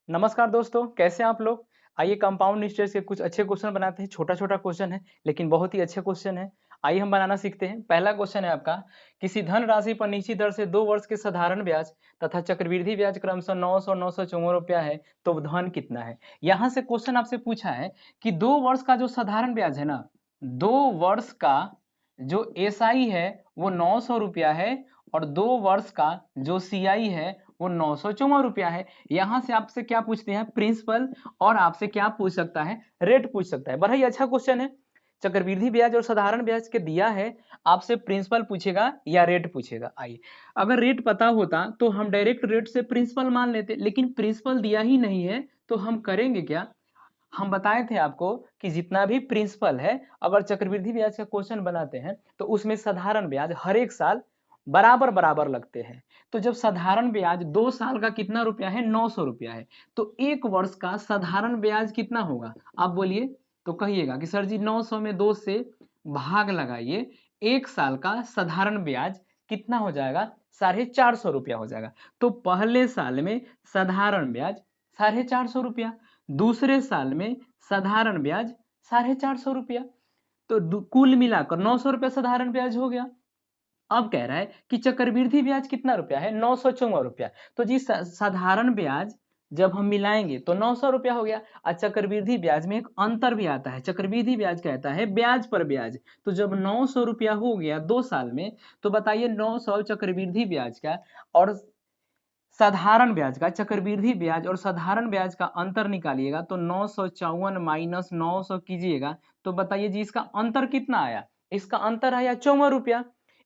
नमस्कार दोस्तों, कैसे हैं आप लोग। आइए कंपाउंड इंटरेस्ट के कुछ अच्छे क्वेश्चन बनाते हैं। छोटा छोटा क्वेश्चन है लेकिन बहुत ही अच्छे क्वेश्चन है। आइए हम बनाना सीखते हैं। पहला क्वेश्चन है आपका, किसी धन राशि पर निश्चित दर से 2 वर्ष के साधारण ब्याज तथा चक्रवृद्धि ब्याज क्रमशः 900 954 रुपया है, तो धन कितना है। यहाँ से क्वेश्चन आपसे पूछा है कि 2 वर्ष का जो साधारण ब्याज है ना, 2 वर्ष का जो एसआई है वो 900 रुपया है और 2 वर्ष का जो सीआई है वो 954 रुपया है। यहाँ से आपसे क्या पूछते हैं, प्रिंसिपल, और आपसे क्या पूछ सकता है, रेट पूछ सकता है। बड़ा ही अच्छा क्वेश्चन है। चक्रवृद्धि ब्याज और साधारण ब्याज के दिया है, आपसे प्रिंसिपल पूछेगा या रेट पूछेगा। आइए, अगर रेट पता होता तो हम डायरेक्ट रेट से प्रिंसिपल मान लेते, लेकिन प्रिंसिपल दिया ही नहीं है तो हम करेंगे क्या। हम बताए थे आपको कि जितना भी प्रिंसिपल है, अगर चक्रवृद्धि ब्याज का क्वेश्चन बनाते हैं तो उसमें साधारण ब्याज हर एक साल बराबर बराबर लगते हैं। तो जब साधारण ब्याज 2 साल का कितना रुपया है, 900 रुपया है, तो 1 वर्ष का साधारण ब्याज कितना होगा आप बोलिए। तो कहिएगा कि सर जी 900 में 2 से भाग लगाइए, 1 साल का साधारण ब्याज कितना हो जाएगा, 450 रुपया हो जाएगा। तो पहले साल में साधारण ब्याज 450 रुपया, दूसरे साल में साधारण ब्याज 450 रुपया, तो कुल मिलाकर 900 रुपया साधारण ब्याज हो गया। अब कह रहा है कि चक्रवृद्धि ब्याज कितना रुपया है, 954 रुपया। तो जी साधारण ब्याज जब हम मिलाएंगे तो 900 रुपया हो गया। और चक्रवृद्धि ब्याज में एक अंतर भी आता है, चक्रवृद्धि ब्याज कहता है ब्याज पर ब्याज। तो जब 900 रुपया हो गया 2 साल में, तो बताइए 900 चक्रवृद्धि ब्याज का और साधारण ब्याज का, चक्रवृद्धि ब्याज और साधारण ब्याज का अंतर निकालिएगा तो 954 माइनस 900 कीजिएगा, तो बताइए जी इसका अंतर कितना आया। इसका अंतर आया 54 रुपया।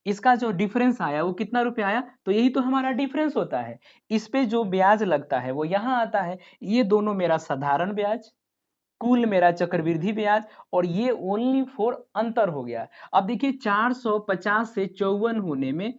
इसका जो डिफरेंस आया वो कितना रुपया आया, तो यही तो हमारा डिफरेंस होता है। इस पे जो ब्याज लगता है वो यहाँ आता है। ये दोनों मेरा साधारण ब्याज, कुल मेरा चक्रवृद्धि ब्याज, और ये ओनली फॉर अंतर हो गया। अब देखिए 450 से 54 होने में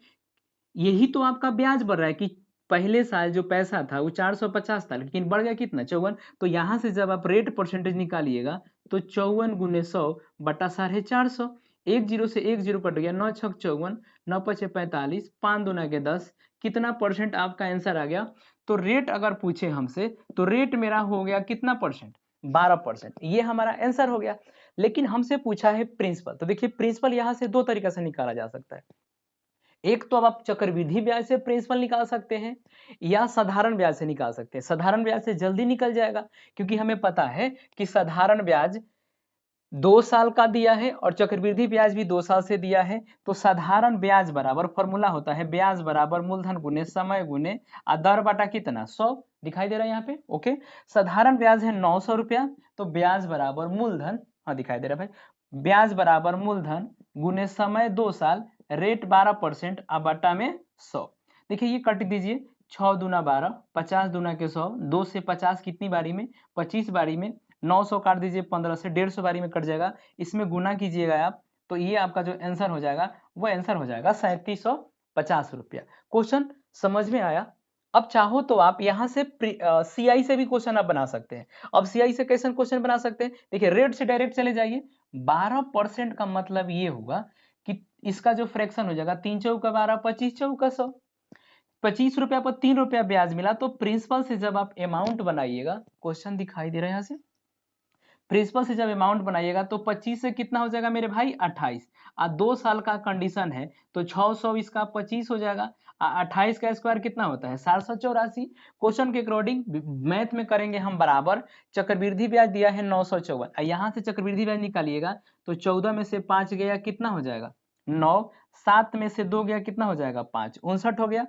यही तो आपका ब्याज बढ़ रहा है कि पहले साल जो पैसा था वो 450 था, लेकिन बढ़ गया कितना, 54। तो यहां से जब आप रेट परसेंटेज निकालिएगा तो 54 गुने 100 बटा 450। एक जीरो से एक जीरो कट गया, 9 6 54, 9 5 45, 5 दूना के 10, कितना परसेंट आपका आंसर आ गया। तो रेट अगर पूछे हमसे तो रेट मेरा हो गया कितना परसेंट, 12%। ये हमारा आंसर हो गया। लेकिन हमसे पूछा है प्रिंसिपल, तो देखिए प्रिंसिपल यहां से दो तरीका से निकाला जा सकता है। एक तो अब आप चक्रवृद्धि ब्याज से प्रिंसिपल निकाल सकते हैं या साधारण ब्याज से निकाल सकते हैं। साधारण ब्याज से जल्दी निकल जाएगा, क्योंकि हमें पता है कि साधारण ब्याज 2 साल का दिया है और चक्रवृद्धि ब्याज भी 2 साल से दिया है। तो साधारण ब्याज बराबर फॉर्मूला होता है ब्याज बराबर मूलधन गुने समय गुने दर बटा कितना, 100। दिखाई दे रहा है यहाँ पे, ओके। साधारण ब्याज है 900 रुपया, तो ब्याज बराबर मूलधन, हाँ दिखाई दे रहा है भाई, ब्याज बराबर मूलधन गुने समय 2 साल, रेट 12% बटा में 100। देखिए ये कट दीजिए, 6 दूना 12, 50 दूना के 100, 2 से 50 कितनी बारी में, 25 बारी में, 900 काट दीजिए 15 से, 150 बारी में कट जाएगा। इसमें गुना कीजिएगा आप, तो ये आपका जो आंसर हो जाएगा वो आंसर हो जाएगा 3750 रुपया। क्वेश्चन समझ में आया। अब चाहो तो आप यहाँ से सीआई से भी क्वेश्चन आप बना सकते हैं। अब सीआई से कैसे क्वेश्चन बना सकते हैं, देखिए रेट से डायरेक्ट चले जाइए। 12% का मतलब ये होगा कि इसका जो फ्रैक्शन हो जाएगा, 3 चौका 12, 25 चौका 100, 25 रुपया पर 3 रुपया ब्याज मिला। तो प्रिंसिपल से जब आप अमाउंट बनाइएगा, क्वेश्चन दिखाई दे रहा है यहाँ से, प्रिंसिपल से जब अमाउंट बनाइएगा तो 25 से कितना हो जाएगा मेरे भाई, 28। 2 साल का कंडीशन है तो 600 इसका 25 हो जाएगा। 28 का स्क्वायर कितना होता है, 784। क्वेश्चन के अकॉर्डिंग मैथ में करेंगे हम बराबर। चक्रवृद्धि ब्याज दिया है 954, यहाँ से चक्रवृद्धि ब्याज निकालिएगा तो 14 में से 5 गया कितना हो जाएगा, 9। 7 में से 2 गया कितना हो जाएगा, 5, 59 हो गया।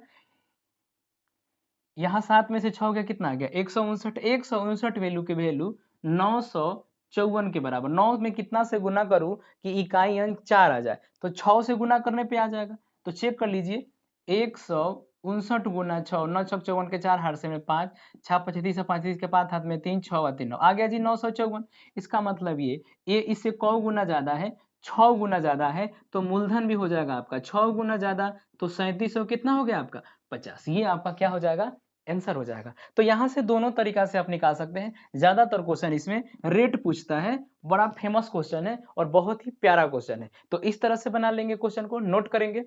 यहाँ 7 में से 6 गया कितना आ गया, 159। 159 वैल्यू के वैल्यू 954 के बराबर। 9 में कितना से गुना करूं कि इकाई अंक 4 आ जाए, तो 6 से गुना करने पे आ जाएगा। तो चेक कर लीजिए, 159 गुना 6, 9 6 54 के 4 हाथ से में 5, 6 35 35 के 5 हाथ में 3, 6 3 9 आ गया जी 954। इसका मतलब ये इससे कौ गुना ज्यादा है, 6 गुना ज्यादा है, तो मूलधन भी हो जाएगा आपका 6 गुना ज्यादा, तो 3700 कितना हो गया आपका, 50। ये आपका क्या हो जाएगा, आंसर हो जाएगा। तो यहां से दोनों तरीका से आप निकाल सकते हैं। ज्यादातर क्वेश्चन इसमें रेट पूछता है, बड़ा फेमस क्वेश्चन है और बहुत ही प्यारा क्वेश्चन है। तो इस तरह से बना लेंगे, क्वेश्चन को नोट करेंगे।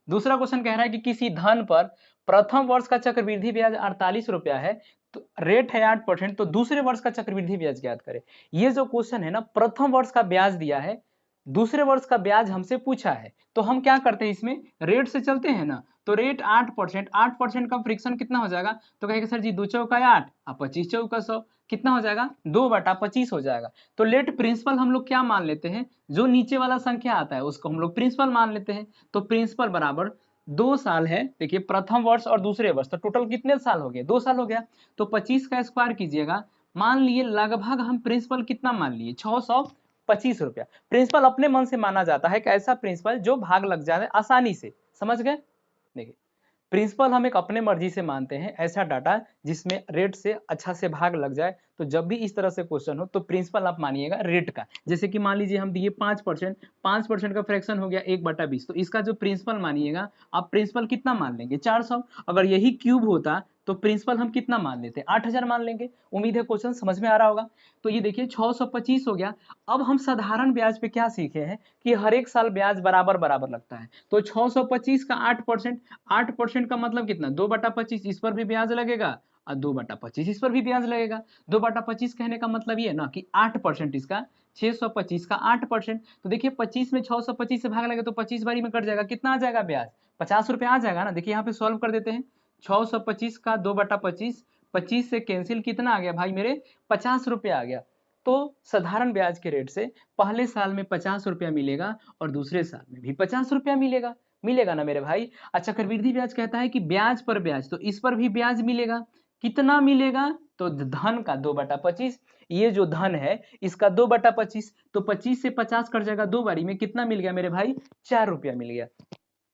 दूसरा क्वेश्चन कह रहा है कि किसी धन पर प्रथम वर्ष का चक्रवृद्धि ब्याज 48 रुपया है, तो रेट है 8%, तो दूसरे वर्ष का चक्रवृद्धि ब्याज ज्ञात करें। ये जो क्वेश्चन है ना, प्रथम वर्ष का ब्याज दिया है, दूसरे वर्ष का ब्याज हमसे पूछा है, तो हम क्या करते हैं, इसमें रेट से चलते हैं ना, तो रेट 8%, 8% का फ्रिक्शन कितना हो जाएगा, तो कहेगा सर जी 2 चौका 8 और 25 चौका 100, कितना हो जाएगा 2/25 हो जाएगा। तो लेट प्रिंसिपल हम लोग क्या मान लेते हैं, जो नीचे वाला संख्या आता है उसको हम लोग प्रिंसिपल मान लेते हैं। तो प्रिंसिपल बराबर 2 साल है, देखिए प्रथम वर्ष और दूसरे वर्ष, तो टोटल कितने साल हो गए, 2 साल हो गया। तो 25 का स्क्वायर कीजिएगा, मान लिए लगभग हम प्रिंसिपल कितना मान लिए 625 रुपया। प्रिंसिपल अपने मन से माना जाता है कि ऐसा प्रिंसिपल जो भाग लग जाए आसानी से, समझ गए। देखिए प्रिंसिपल हम एक अपने मर्जी से मानते हैं, ऐसा डाटा जिसमें रेट से अच्छा से भाग लग जाए। तो जब भी इस तरह से क्वेश्चन हो तो प्रिंसिपल आप मानिएगा रेट का। जैसे कि मान लीजिए हम दिए 5%, 5% का फ्रैक्शन हो गया 1/20, तो इसका जो प्रिंसिपल मानिएगा आप प्रिंसिपल कितना मान लेंगे 400। अगर यही क्यूब होता तो प्रिंसिपल हम कितना मान लेते 8000 मान लेंगे। उम्मीद है क्वेश्चन समझ में आ रहा होगा। तो ये देखिए 625 हो गया। अब हम साधारण ब्याज पे क्या सीखे हैं कि हर एक साल ब्याज बराबर बराबर लगता है। तो 625 का 8%, 8% का मतलब कितना 2/25, इस पर भी ब्याज लगेगा और 2/25 इस पर भी ब्याज लगेगा। 2/25 कहने का मतलब ये ना कि 8% इसका, 625 का 8%। तो देखिए 25 में 625 से भाग लगे तो 25 बारी में कट जाएगा, कितना आ जाएगा ब्याज 50 रुपया आ जाएगा ना। देखिए यहाँ पे सॉल्व कर देते हैं, 625 का 2/25, 25 से कैंसिल कितना आ गया भाई मेरे 50 रुपया आ गया। तो साधारण ब्याज के रेट से पहले साल में 50 रुपया मिलेगा और दूसरे साल में भी 50 रुपया मिलेगा, मिलेगा ना मेरे भाई। अच्छा चक्रवृद्धि ब्याज कहता है कि ब्याज पर ब्याज, तो इस पर भी ब्याज मिलेगा, कितना मिलेगा तो धन का 2/25, ये जो धन है इसका 2/25, तो 25 से 50 कट जाएगा 2 बारी में, कितना मिल गया मेरे भाई 4 रुपया मिल गया।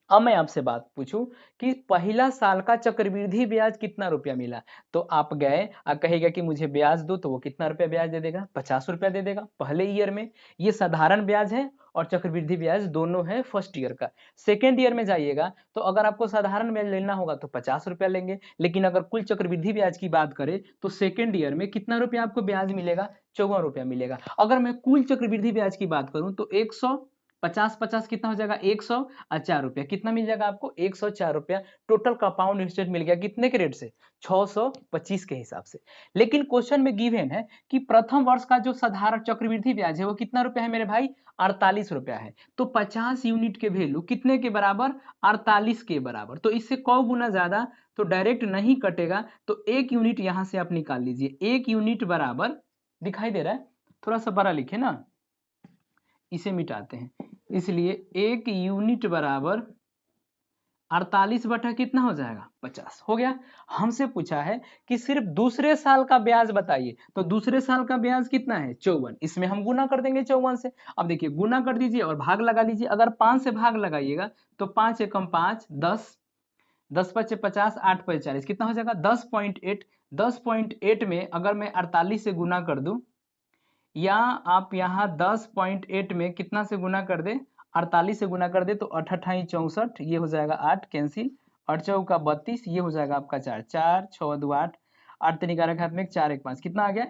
अब मैं आपसे बात पूछूं कि पहला साल का चक्रवृद्धि ब्याज कितना रुपया मिला, तो आप गए और कहेगा कि मुझे ब्याज दो, तो वो कितना रुपया ब्याज दे देगा 50 रुपया दे देगा पहले ईयर में। ये साधारण ब्याज है और चक्रवृद्धि ब्याज दोनों है फर्स्ट ईयर का। सेकेंड ईयर में जाइएगा तो अगर आपको साधारण ब्याज लेना होगा तो 50 रुपया लेंगे, लेकिन अगर कुल चक्रवृद्धि ब्याज की बात करें तो सेकेंड ईयर में कितना रुपया आपको ब्याज मिलेगा 54 रुपया मिलेगा। अगर मैं कुल चक्रवृद्धि ब्याज की बात करूं तो 150 कितना हो जाएगा 104 रुपया, कितना मिल जाएगा आपको 104 रुपया। टोटल कंपाउंड इंटरेस्ट मिल गया कितने के रेट से 625 के हिसाब से। लेकिन क्वेश्चन में गिवन है कि प्रथम वर्ष का जो साधारण चक्रवृद्धि ब्याज है वो कितना रुपया है मेरे भाई 48 रुपया है। तो 50 यूनिट के वैल्यू कितने के बराबर 48 के बराबर, तो इससे 100 गुना ज्यादा तो डायरेक्ट नहीं कटेगा, तो 1 यूनिट यहां से आप निकाल लीजिए। 1 यूनिट बराबर दिखाई दे रहा है, थोड़ा सा बड़ा लिखे ना, इसे मिटाते हैं, इसलिए 1 यूनिट बराबर 48 बटा कितना हो जाएगा 50 हो गया। हमसे पूछा है कि सिर्फ दूसरे साल का ब्याज बताइए, तो दूसरे साल का ब्याज कितना है 54, इसमें हम गुना कर देंगे 54 से। अब देखिए गुना कर दीजिए और भाग लगा लीजिए, अगर 5 से भाग लगाइएगा तो 5 एकम 5 10, 10 पचे 50, 8 पचे 40, कितना हो जाएगा 10.8। 10.8 में अगर मैं 48 से गुना कर दूं, या आप यहाँ 10.8 में कितना से गुना कर दे 48 से गुना कर दे तो 8 अट्ठाई 64, ये हो जाएगा 8 कैंसिल, 8 चौका 32, ये हो जाएगा आपका 4, 4 6 2 8, 8 तीन 11 हाथ में 4 1 5, कितना आ गया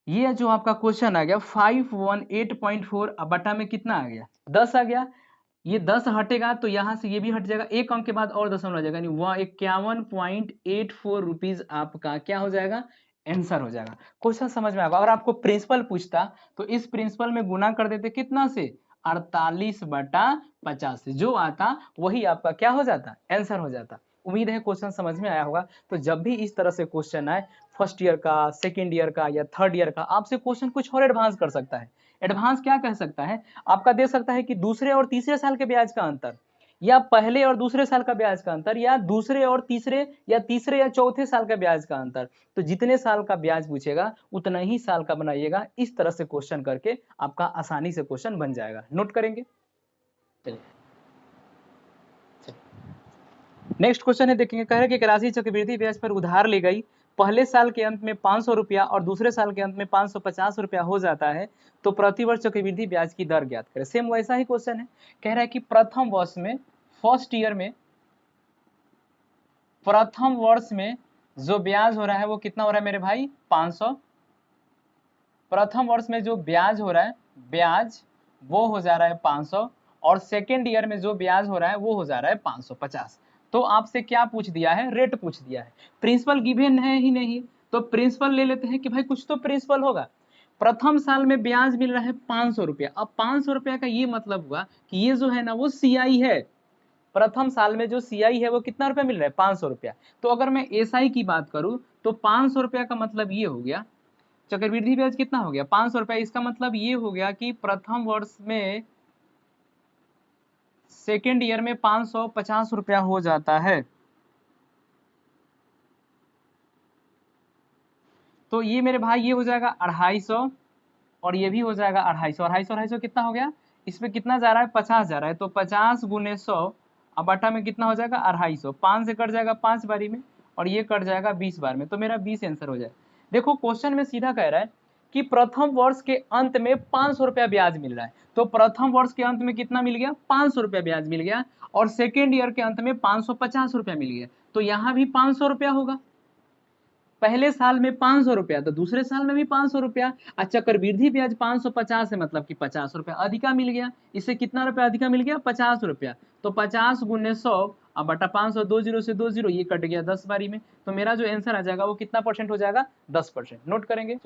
ये जो आपका क्वेश्चन आ गया 518.4 बटा में कितना आ गया 10 आ गया। ये 10 हटेगा तो यहाँ से ये भी हट जाएगा, एक अंक के बाद और दशमलव आ जाएगा, यानी वह 51.84 रुपीज आपका क्या हो जाएगा आंसर हो जाएगा। क्वेश्चन समझ में आएगा। अगर आपको प्रिंसिपल पूछता तो इस प्रिंसिपल में गुना कर देते कितना से 48/50 से, जो आता वही आपका क्या हो जाता आंसर हो जाता। उम्मीद है क्वेश्चन समझ में आया होगा। तो जब भी इस तरह से क्वेश्चन आए फर्स्ट ईयर का, सेकेंड ईयर का या थर्ड ईयर का, आपसे क्वेश्चन कुछ और एडवांस कर सकता है। एडवांस क्या कह सकता है आपका, दे सकता है कि दूसरे और तीसरे साल के ब्याज का अंतर, या पहले और दूसरे साल का ब्याज का अंतर, या दूसरे और तीसरे या चौथे साल का ब्याज का अंतर। तो जितने साल का ब्याज पूछेगा उतना ही साल का बनाइएगा। इस तरह से क्वेश्चन करके आपका आसानी से क्वेश्चन बन जाएगा। नोट करेंगे। चलिए नेक्स्ट क्वेश्चन है, देखेंगे कह रहे कि एक राशि चक्रवृद्धि ब्याज पर उधार ली गई, पहले साल के अंत में 500 रुपया और दूसरे साल के अंत में 550 रुपया हो जाता है, तो प्रतिवर्ष चक्रवृद्धि ब्याज की दर ज्ञात करें। सेम वैसा ही क्वेश्चन है, कह रहा है कि प्रथम वर्ष में, फर्स्ट ईयर में, प्रथम वर्ष में जो ब्याज हो रहा है वो कितना हो रहा है मेरे भाई 500। प्रथम वर्ष में जो ब्याज हो रहा है, ब्याज वो हो जा रहा है 500, और सेकेंड ईयर में जो ब्याज हो रहा है वो हो जा रहा है 550। तो आपसे क्या पूछ दिया है, रेट पूछ दिया है, प्रिंसिपल गिवन है ही नहीं, तो प्रिंसिपल ले लेते हैं कि भाई कुछ तो प्रिंसिपल होगा। प्रथम साल में ब्याज मिल रहा है 500 रुपया। अब 500 रुपया का ये मतलब हुआ कि ये जो है ना वो सीआई है, प्रथम साल में जो सीआई है वो कितना रुपया मिल रहा है, 500 रुपया। तो अगर मैं एसआई की बात करूं तो 500 रुपया का मतलब ये हो गया, चक्रवृद्धि ब्याज कितना हो गया 500 रुपया, इसका मतलब ये हो गया कि प्रथम वर्ष में सेकेंड ईयर में 550 रुपया हो जाता है। तो ये मेरे भाई ये हो जाएगा 250 और ये भी हो जाएगा 250, 250 कितना हो गया, इसमें कितना जा रहा है 50 जा रहा है, तो 50 गुने 100 अब बटा में कितना हो जाएगा 250, 5 से कट जाएगा 5 बारी में और ये कट जाएगा 20 बार में, तो मेरा 20 आंसर हो जाएगा। देखो क्वेश्चन में सीधा कह रहा है कि प्रथम वर्ष के अंत में 500 रुपया ब्याज मिल रहा है, तो प्रथम वर्ष के अंत में कितना मिल गया 500 रुपया ब्याज मिल गया, और सेकेंड ईयर के अंत में 550 रुपया मिल गया, तो यहाँ भी 500 रुपया होगा। पहले साल में 500 रुपया तो दूसरे साल में भी 500 रुपया, और चक्रवृद्धि ब्याज 550 है मतलब कि 50 रुपया अधिका मिल गया, इससे कितना रुपया अधिका मिल गया 50 रुपया, तो 50 गुने 100 अब बटा 500, 2 जीरो से 2 जीरो ये कट गया 10 बारी में, तो मेरा जो आंसर आ जाएगा वो कितना परसेंट हो जाएगा 10%। नोट करेंगे।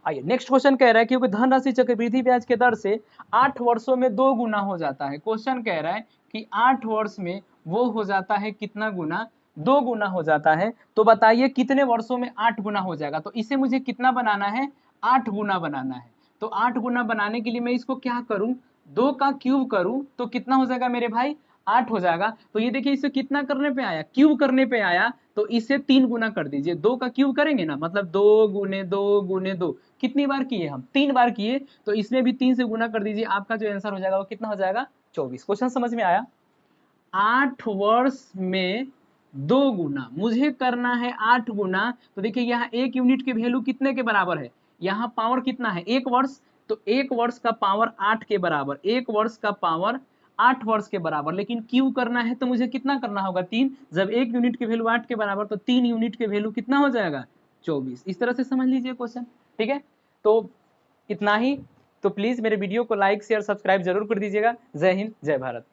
आइए नेक्स्ट क्वेश्चन कह रहा है क्योंकि धनराशि चक्रवृद्धि ब्याज के दर से 8 वर्षों में 2 गुना हो जाता है। क्वेश्चन कह रहा है कि 8 वर्ष में वो हो जाता है कितना गुना, 2 गुना हो जाता है, तो बताइए कितने वर्षों में 8 गुना हो जाएगा। तो इसे मुझे कितना बनाना है 8 गुना बनाना है, तो 8 गुना बनाने के लिए मैं इसको क्या करूं 2 का क्यूब करूं तो कितना हो जाएगा मेरे भाई 8 हो जाएगा। तो ये देखिए इसे कितना करने पे आया क्यूब करने पे आया, तो इसे 3 गुना कर दीजिए, 2 का क्यूब करेंगे ना मतलब 2 गुने 2 गुने 2, कितनी बार किए हम 3 बार किए, तो इसमें भी 3 से गुना कर दीजिए, आपका जो आंसर हो जाएगा वो कितना हो जाएगा 24। क्वेश्चन समझ में आया। 8 वर्ष में 2 गुना मुझे करना है 8 गुना, तो देखिए यहाँ 1 यूनिट के वैल्यू कितने के बराबर है, यहाँ पावर कितना है 1 वर्ष, तो 1 वर्ष का पावर 8 के बराबर, 1 वर्ष का पावर 8 वर्ष के बराबर, लेकिन क्यू करना है तो मुझे कितना करना होगा 3, जब 1 यूनिट के वैल्यू 8 के बराबर तो 3 यूनिट के वैल्यू कितना हो जाएगा 24। इस तरह से समझ लीजिए क्वेश्चन, ठीक है। तो इतना ही, तो प्लीज मेरे वीडियो को लाइक शेयर सब्सक्राइब जरूर कर दीजिएगा। जय हिंद जय भारत।